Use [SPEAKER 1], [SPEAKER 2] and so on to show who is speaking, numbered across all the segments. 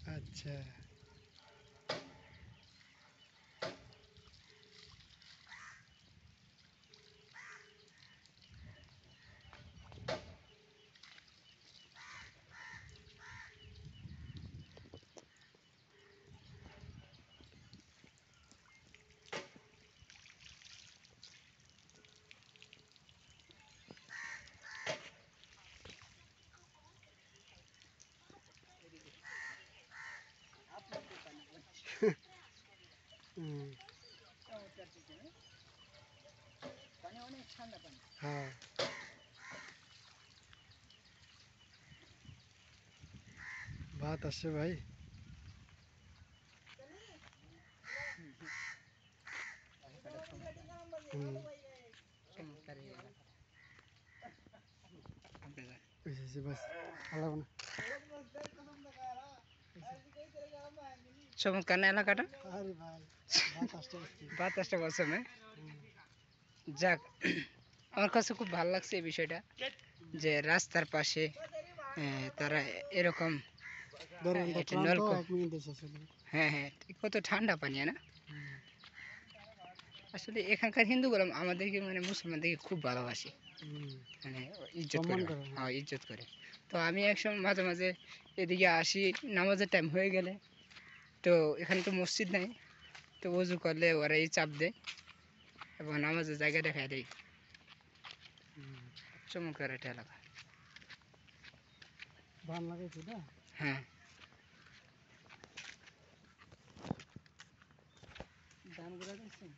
[SPEAKER 1] আচ্ছা হ্যাঁ ভাত আসছে ভাই বাস আলাদা না
[SPEAKER 2] চমৎকার না এলাকাটা?
[SPEAKER 1] আরে ভাই বাতাসটা আসছে
[SPEAKER 2] বাতাসটা বলছে না? যাক, আমার কাছে খুব ভালো লাগছে এই বিষয়টা, যে রাস্তার পাশে তারা এরকম
[SPEAKER 1] ধরেন
[SPEAKER 2] একটা
[SPEAKER 1] ক্লান্ত
[SPEAKER 2] নলকূপ।
[SPEAKER 1] 1 মিনিট এসে আসলে
[SPEAKER 2] হ্যাঁ হ্যাঁ, কত ঠান্ডা পানি না? আসলে এখানকার হিন্দুগুলো আমাদেরকে মানে মুসলমানদেরকে খুব ভালোবাসে, মানে ইজ্জত
[SPEAKER 1] সম্মান
[SPEAKER 2] করে।
[SPEAKER 1] করে
[SPEAKER 2] হ্যাঁ, ইজ্জত করে। তো আমি একসময় মাঝে মাঝে এদিকে আসি, নামাজের টাইম হয়ে গেলে, তো এখানে তো মসজিদ নাই, তো ওযু করলে ওরা এই চাপ দেয় এবং নামাজের জায়গা দেখায় দেয়। চমৎকার একটা এলাকা।
[SPEAKER 1] ধান লাগাইছে না
[SPEAKER 2] হ্যাঁ, ধানগুলো দেখছেন?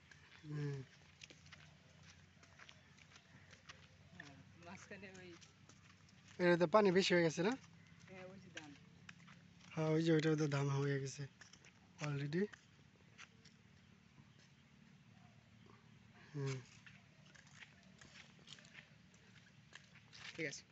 [SPEAKER 2] মাঝখানে ওই,
[SPEAKER 1] এটাতে পানি বেশি হয়ে গেছে না
[SPEAKER 2] হ্যাঁ ওই যে ধান।
[SPEAKER 1] হ্যাঁ ওই যে ওইটা ওদের দাম হয়ে গেছে অলরেডি
[SPEAKER 2] ঠিক আছে।